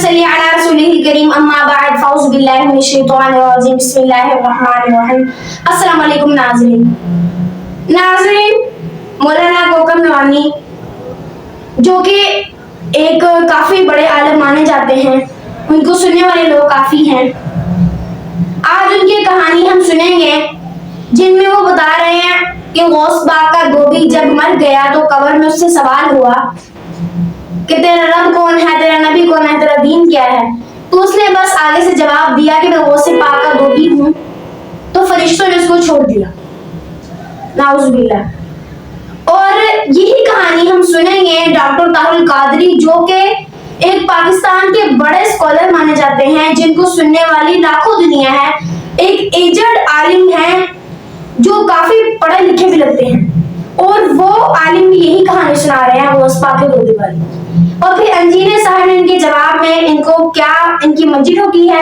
صلی علی رسولہ الکریم اما بعد فاعوذ باللہ من الشیطان الرجیم بسم اللہ الرحمن الرحیم۔ السلام علیکم ناظرین، مولانا کوکب نوانی جو کہ ایک کافی بڑے عالم مانے جاتے ہیں، ان کو سننے والے لوگ کافی ہیں۔ آج ان کی کہانی ہم سنیں گے جن میں وہ بتا رہے ہیں کہ غوث پاک کا دھوبی جب مر گیا تو قبر میں اس سے سوال ہوا کہ تیرا رب کون ہے، تیرا نبی کون ہے، تیرا دین کیا ہے؟ تو اس نے بس آگے سے جواب دیا کہ میں غوث پاک کا دھوبی ہوں، تو فرشتوں نے اس کو چھوڑ دیا، نعوذ باللہ۔ اور یہی کہانی ہم سنیں گے ڈاکٹر طاہر القادری جو کہ ایک پاکستان کے بڑے اسکالر مانے جاتے ہیں، جن کو سننے والی لاکھوں دنیا ہے، ایک ایجڈ عالم ہیں جو کافی پڑھے لکھے بھی لگتے ہیں، اور وہ عالم بھی یہی کہانی سنا رہے ہیں غوث پاک کے دھوبی والی۔ اور پھر انجینئر صاحب نے ان کے جواب میں ان کو کیا ان کی منجی ٹھوکی ہے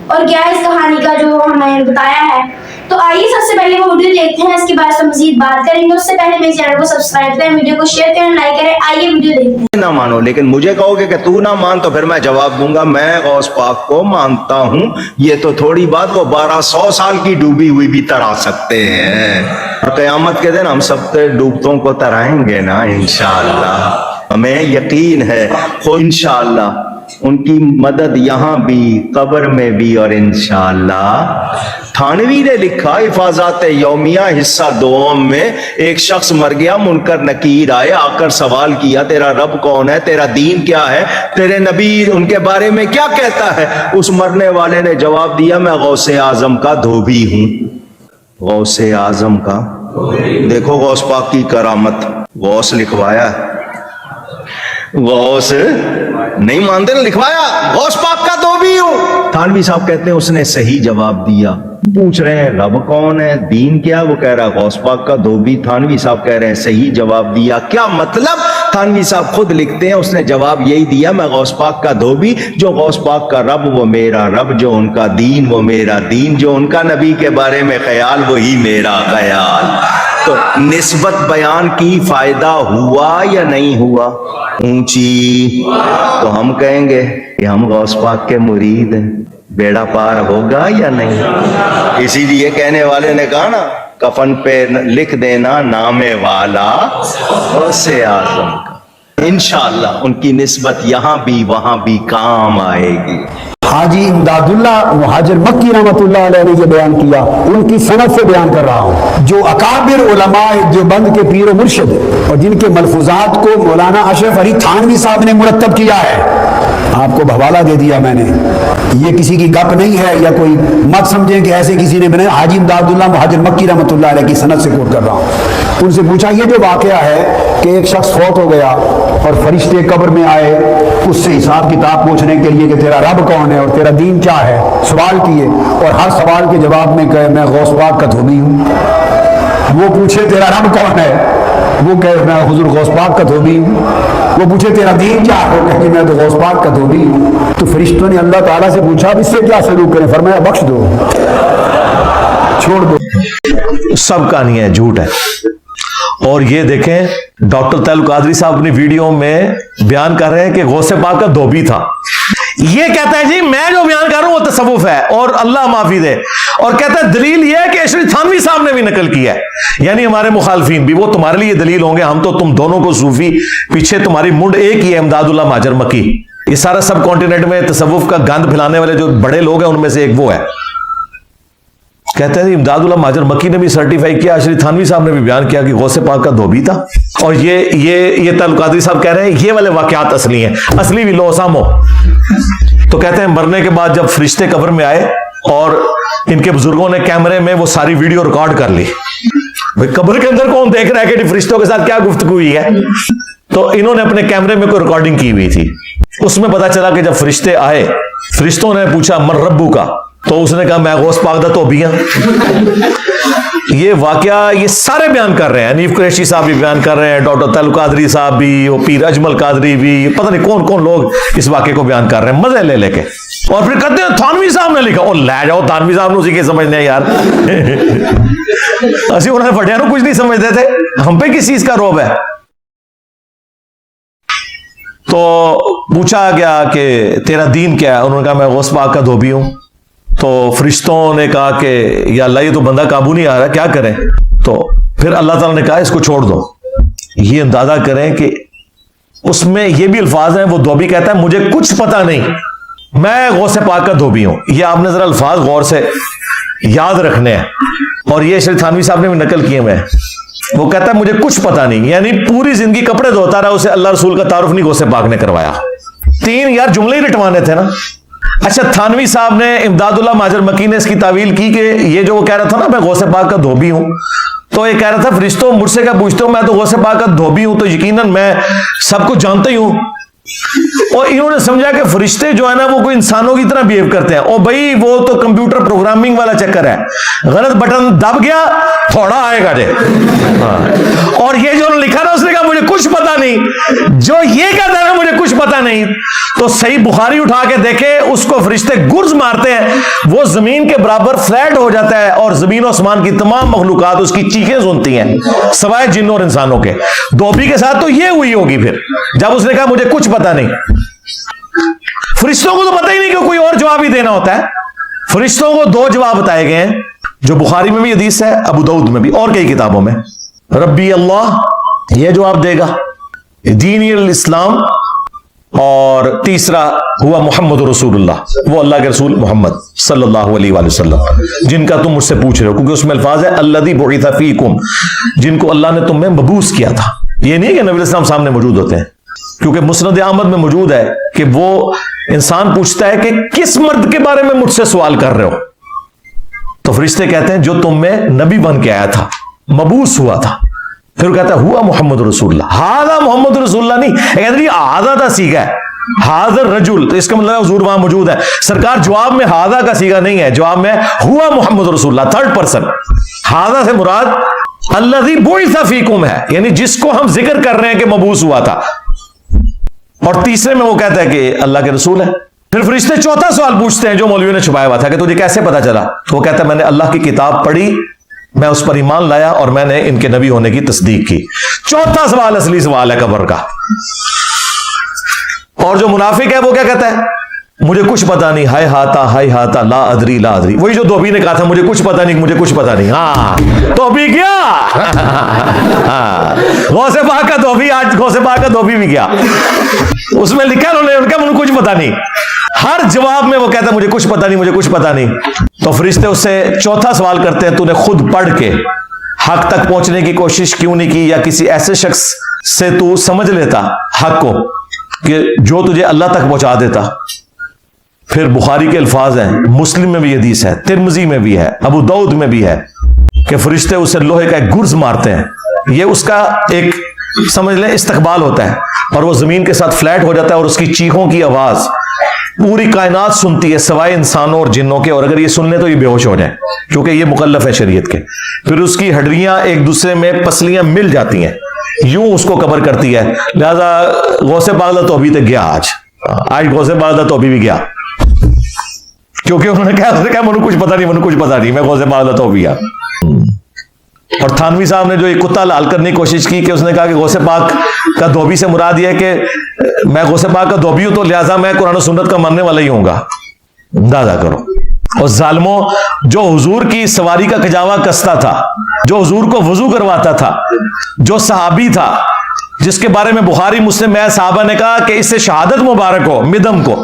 اور کیا اس کہانی کا جو ہمیں بتایا ہے۔ تو آئیے سب سے پہلے وہ ویڈیو دیکھتے ہیں، اس کے بعد ہم مزید بات کریں گے۔ اس سے پہلے میرے چینل کو سبسکرائب کریں، ویڈیو کو شیئر کریں، لائک کریں۔ آئیے ویڈیو دیکھتے ہیں۔ نہ مانو، لیکن مجھے کہو گے کہ تو نہ مان تو پھر میں جواب دوں گا میں غوث پاک کو مانتا ہوں۔ یہ تو تھوڑی بات، وہ 1200 سال کی ڈوبی ہوئی بھی ترا سکتے ہیں، اور قیامت کے دن ہم سب ڈوبتوں کو ترائیں گے نا انشاءاللہ۔ ہمیں یقین ہے خود انشاءاللہ ان کی مدد یہاں بھی، قبر میں بھی، اور انشاءاللہ۔ تھانوی نے لکھا حفاظات یومیہ حصہ دوم میں، ایک شخص مر گیا، منکر نکیر آئے، آ کر سوال کیا تیرا رب کون ہے، تیرا دین کیا ہے، تیرے نبی ان کے بارے میں کیا کہتا ہے؟ اس مرنے والے نے جواب دیا میں غوث اعظم کا دھوبی ہوں۔ غوث اعظم کا، دیکھو غوث پاک کی کرامت، غوث لکھوایا ہے، غوث نہیں مانتے نا، لکھوایا غوث پاک کا دھوبی ہوں۔ تھانوی صاحب کہتے ہیں اس نے صحیح جواب دیا۔ پوچھ رہے ہیں رب کون ہے، دین کیا، وہ کہہ رہا ہے غوث پاک کا دھوبی۔ تھانوی صاحب کہہ رہے ہیں صحیح جواب دیا۔ کیا مطلب؟ تھانوی صاحب خود لکھتے ہیں اس نے جواب یہی دیا میں غوث پاک کا دھوبی، جو غوث پاک کا رب وہ میرا رب، جو ان کا دین وہ میرا دین، جو ان کا نبی کے بارے میں خیال وہی میرا خیال۔ تو نسبت بیان کی فائدہ ہوا یا نہیں ہوا؟ اونچی تو ہم کہیں گے کہ ہم غوث پاک کے مرید ہیں، بیڑا پار ہوگا یا نہیں؟ اسی لیے کہنے والے نے کہا نا کفن پہ لکھ دینا نام والا غوث اعظم کا، انشاءاللہ ان کی نسبت یہاں بھی وہاں بھی کام آئے گی۔ حاجی امداد اللہ مہاجر مکی رحمۃ اللہ علیہ نے یہ بیان کیا، ان کی سند سے بیان کر رہا ہوں، جو اکابر علماء دیوبند کے پیر و مرشد اور جن کے ملفوظات کو مولانا اشرف علی تھانوی صاحب نے مرتب کیا ہے۔ آپ کو حوالہ دے دیا میں نے، یہ کسی کی گپ نہیں ہے، یا کوئی مت سمجھیں کہ ایسے کسی نے بنایا۔ حاجی امداد اللہ مہاجر مکی رحمۃ اللہ علیہ کی سند سے کوٹ کر رہا ہوں۔ ان سے پوچھا یہ جو واقعہ ہے کہ ایک شخص فوت ہو گیا اور فرشتے قبر میں آئے اس سے حساب کتاب پوچھنے کے لیے کہ تیرا رب کون ہے اور تیرا دین کیا ہے، سوال کیے، اور ہر سوال کے جواب میں کہے میں غوث پاک کا دھوبی ہوں۔ وہ پوچھے تیرا رب کون ہے، وہ کہے میں حضور غوث پاک کا دھوبی ہوں۔ وہ پوچھے تیرا دین کیا ہے، وہ کہے میں تو غوث پاک کا دھوبی ہوں۔ تو فرشتوں نے اللہ تعالیٰ سے پوچھا اب اس سے کیا سلوک کریں؟ فرمایا بخش دو، چھوڑ دو۔ سب کہانیاں جھوٹ ہے۔ اور یہ دیکھیں ڈاکٹر طاہر القادری صاحب اپنی ویڈیو میں بیان کر رہے ہیں کہ غوث پاک کا دھوبی تھا۔ یہ کہتا ہے جی میں جو بیان کر رہا ہوں وہ تصوف ہے اور اللہ معافی دے، اور کہتا ہے دلیل یہ ہے کہ اشرف تھانوی صاحب نے بھی نقل کیا ہے، یعنی ہمارے مخالفین بھی، وہ تمہارے لیے دلیل ہوں گے، ہم تو تم دونوں کو صوفی، پیچھے تمہاری منڈ ایک ہی ہے، امداد اللہ مہاجر مکی۔ یہ سارا سب کانٹیننٹ میں تصوف کا گند پھیلانے والے جو بڑے لوگ ہیں ان میں سے ایک وہ ہے۔ کہتے ہیں امداد اللہ مہاجر مکی نے بھی سرٹیفائی کیا، اشرف تھانوی صاحب نے بھی بیان کیا کہ غوث پاک کا دھوبی تھا۔ اور یہ طاہر القادری صاحب کہہ رہے ہیں یہ والے واقعات اصلی ہیں، اصلی بھی لو سامو۔ تو کہتے ہیں مرنے کے بعد جب فرشتے قبر میں آئے اور ان کے بزرگوں نے کیمرے میں وہ ساری ویڈیو ریکارڈ کر لی، قبر کے اندر کون دیکھ رہا ہے کہ فرشتوں کے ساتھ کیا گفتگو ہوئی ہے؟ تو انہوں نے اپنے کیمرے میں کوئی ریکارڈنگ کی ہوئی تھی، اس میں پتا چلا کہ جب فرشتے آئے، فرشتوں نے پوچھا من ربو کا، تو اس نے کہا میں غوث پاک دا دھوبی ہوں۔ یہ واقعہ یہ سارے بیان کر رہے ہیں، حنیف قریشی صاحب بھی بیان کر رہے ہیں، ڈاکٹر طاہر القادری صاحب بھی، وہ پیر اجمل قادری بھی، پتہ نہیں کون کون لوگ اس واقعے کو بیان کر رہے ہیں مزے لے لے کے۔ اور پھر کہتے ہیں تھانوی صاحب نے لکھا، اور لے جاؤ تھانوی صاحب نے اسی کے سمجھنے ہیں یار، اسی انہوں نے پڑھیا نو کچھ نہیں سمجھتے تھے، ہم پہ کس چیز کا روب ہے؟ تو پوچھا گیا کہ تیرا دین کیا ہے؟ انہوں نے کہا میں غوث پاک کا دھوبی ہوں. تو فرشتوں نے کہا کہ یا اللہ یہ تو بندہ قابو نہیں آ رہا، کیا کریں؟ تو پھر اللہ تعالیٰ نے کہا اس کو چھوڑ دو. یہ اندازہ کریں کہ اس میں یہ بھی الفاظ ہیں، وہ دھوبی کہتا ہے مجھے کچھ پتا نہیں، میں غوث پاک کا دھوبی ہوں. یہ آپ نے ذرا الفاظ غور سے یاد رکھنے ہیں، اور یہ شریف تھانوی صاحب نے بھی نقل کیے ہوئے ہیں. وہ کہتا ہے مجھے کچھ پتا نہیں، یعنی پوری زندگی کپڑے دھوتا رہا، اسے اللہ رسول کا تعارف نہیں غوث پاک نے کروایا. 3 یار جملے ہی رٹوانے تھے نا. اچھا تھانوی صاحب نے، امداد اللہ مہاجر مکی نے اس کی تعویل کی کہ یہ جو وہ کہہ رہا تھا نا میں غوث پاک کا دھوبی ہوں، تو یہ کہہ رہا تھا فرشتوں مجھ سے کیا پوچھتے ہو، میں تو غوث پاک کا دھوبی ہوں، تو یقیناً میں سب کچھ جانتا ہی ہوں. اور انہوں نے سمجھا کہ فرشتے جو ہے نا وہ کوئی انسانوں کی طرح بیہیو کرتے ہیں. اور بھائی وہ تو کمپیوٹر پروگرامنگ والا چکر ہے، غلط بٹن دب گیا تھوڑا آئے گا جی. اور یہ جو لکھا نا اس نے کہا مجھے کچھ پتا نہیں، جو یہ کہتا ہے نا مجھے کچھ پتا نہیں، تو صحیح بخاری اٹھا کے دیکھے اس کو فرشتے گرز مارتے ہیں، وہ زمین کے برابر فلیٹ ہو جاتا ہے، اور زمین و آسمان کی تمام مخلوقات اس کی چیخیں سنتی ہیں سوائے جنوں اور انسانوں کے. دھوبی کے ساتھ تو یہ ہوئی ہوگی پھر جب اس نے کہا مجھے کچھ پتا نہیں. فرشتوں کو تو پتہ ہی نہیں کہ کوئی اور جواب ہی دینا ہوتا ہے. فرشتوں کو 2 جواب بتائے گئے ہیں، جو بخاری میں بھی حدیث ہے، ابو داؤد میں بھی، اور کئی کتابوں میں. ربی اللہ یہ جواب دے گا، دین الاسلام، اور تیسرا ہوا محمد رسول اللہ، وہ اللہ کے رسول محمد صلی اللہ علیہ وآلہ وسلم جن کا تم مجھ سے پوچھ رہے ہو، کیونکہ اس میں الفاظ ہے الذی بعث فیکم، جن کو اللہ نے تم میں مبعوث کیا تھا. یہ نہیں کہ نبی الاسلام سامنے موجود ہوتے ہیں، کیونکہ مسند احمد میں موجود ہے کہ وہ انسان پوچھتا ہے کہ کس مرد کے بارے میں مجھ سے سوال کر رہے ہو، تو فرشتے کہتے ہیں جو تم میں نبی بن کے آیا تھا، مبعوث ہوا تھا. پھر وہ کہتا ہے ہوا محمد رسول اللہ. ہاذا محمد رسول اللہ نہیں، کہتے ہیں ہاذا کا سیگا ہے، حاضر رجل، تو اس کا مطلب حضور وہاں موجود ہے. سرکار جواب میں ہاذا کا سیگا نہیں ہے، جواب میں ہوا محمد رسول اللہ، 3rd پرسن. ہاذا سے مراد الذی بعث فیکم ہے، یعنی جس کو ہم ذکر کر رہے ہیں کہ مبعوث ہوا تھا. اور تیسرے میں وہ کہتا ہے کہ اللہ کے رسول ہے. پھر فرشتے 4تھا سوال پوچھتے ہیں جو مولویوں نے چھپایا ہوا تھا کہ تجھے کیسے پتا چلا؟ تو وہ کہتا ہے میں نے اللہ کی کتاب پڑھی، میں اس پر ایمان لایا، اور میں نے ان کے نبی ہونے کی تصدیق کی. 4تھا سوال اصلی سوال ہے قبر کا. اور جو منافق ہے وہ کیا کہتا ہے؟ مجھے کچھ پتا نہیں، ہائے ہاتا لا ادری لا ادری. وہی جو دھوبی نے کہا تھا مجھے کچھ پتا نہیں، مجھے کچھ پتا نہیں. ہاں دھوبی گیا، غوث پاک کا دھوبی، آج غوث پاک کا دھوبی بھی گیا. اس میں لکھا انہوں نے، ان کا مجھے کچھ پتا نہیں. ہر جواب میں وہ کہتا ہے مجھے کچھ پتا نہیں، مجھے کچھ پتا نہیں. تو فرشتے اس سے 4تھا سوال کرتے ہیں، تو نے خود پڑھ کے حق تک پہنچنے کی کوشش کیوں نہیں کی، یا کسی ایسے شخص سے تو سمجھ لیتا حق کو کہ جو تجھے اللہ تک پہنچا دیتا. پھر بخاری کے الفاظ ہیں، مسلم میں بھی حدیث ہے، ترمذی میں بھی ہے، ابو داؤد میں بھی ہے کہ فرشتے اسے لوہے کا ایک گرز مارتے ہیں. یہ اس کا ایک سمجھ لیں استقبال ہوتا ہے، اور وہ زمین کے ساتھ فلیٹ ہو جاتا ہے، اور اس کی چیخوں کی آواز پوری کائنات سنتی ہے سوائے انسانوں اور جنوں کے، اور اگر یہ سن لیں تو یہ بے ہوش ہو جائیں کیونکہ یہ مکلف ہے شریعت کے. پھر اس کی ہڈیاں ایک دوسرے میں پسلیاں مل جاتی ہیں، یوں اس کو کور کرتی ہے. لہذا غوث پاک دا توبی تے گیا، آج غوث پاک دا توبی بھی گیا، کیونکہ انہوں نے کہا مجھے کچھ پتا نہیں، مجھے کچھ پتا نہیں، میں غوث پاک دا توبی ہوں. اور تھانوی صاحب نے جو یہ کتا لال کرنے کی کوشش کی کہ اس نے کہا کہ غوث پاک کا دھوبی سے مراد یہ ہے کہ میں غوث پاک کا دھوبی ہوں تو لہٰذا میں قرآن و سنت کا ماننے والا ہی ہوں گا. اندازہ کرو. اور ظالموں، جو حضور کی سواری کا کجاوا کستا تھا، جو حضور کو وضو کرواتا تھا، جو صحابی تھا جس کے بارے میں بخاری مسلم میں صحابہ نے کہا کہ اس سے شہادت مبارک ہو، مدم کو،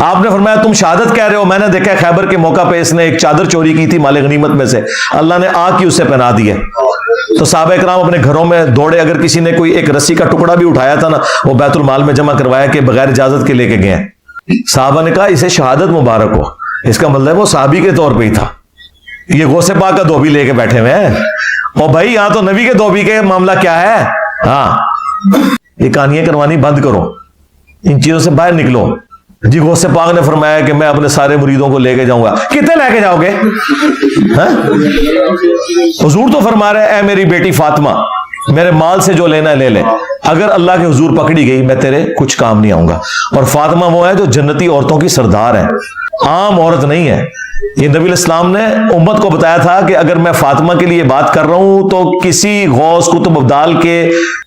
آپ نے فرمایا تم شہادت کہہ رہے ہو، میں نے دیکھا خیبر کے موقع پہ اس نے ایک چادر چوری کی تھی مال غنیمت میں سے، اللہ نے آگ کی اسے پہنا دی ہے. تو صحابہ کرام اپنے گھروں میں دوڑے، اگر کسی نے کوئی ایک رسی کا ٹکڑا بھی اٹھایا تھا نا، وہ بیت المال میں جمع کروایا کہ بغیر اجازت کے لے کے گئے. صحابہ نے کہا اسے شہادت مبارک ہو، اس کا مطلب وہ صحابی کے طور پہ ہی تھا. یہ غوث پاک کا دھوبی لے کے بیٹھے ہوئے ہیں. اور بھائی یہاں تو نبی کے دھوبی کے معاملہ کیا ہے. ہاں یہ کہانیاں کروانی بند کرو، ان چیزوں سے باہر نکلو. جی غوث پاک نے فرمایا کہ میں اپنے سارے مریدوں کو لے کے جاؤں گا. کتنے لے کے جاؤ گے؟ حضور تو فرما رہے اے میری بیٹی فاطمہ، میرے مال سے جو لینا ہے لے لے، اگر اللہ کے حضور پکڑی گئی میں تیرے کچھ کام نہیں آؤں گا. اور فاطمہ وہ ہے جو جنتی عورتوں کی سردار ہے، عام عورت نہیں ہے. یہ نبی الاسلام نے امت کو بتایا تھا کہ اگر میں فاطمہ کے لیے بات کر رہا ہوں تو کسی غوث قطب ابدال کے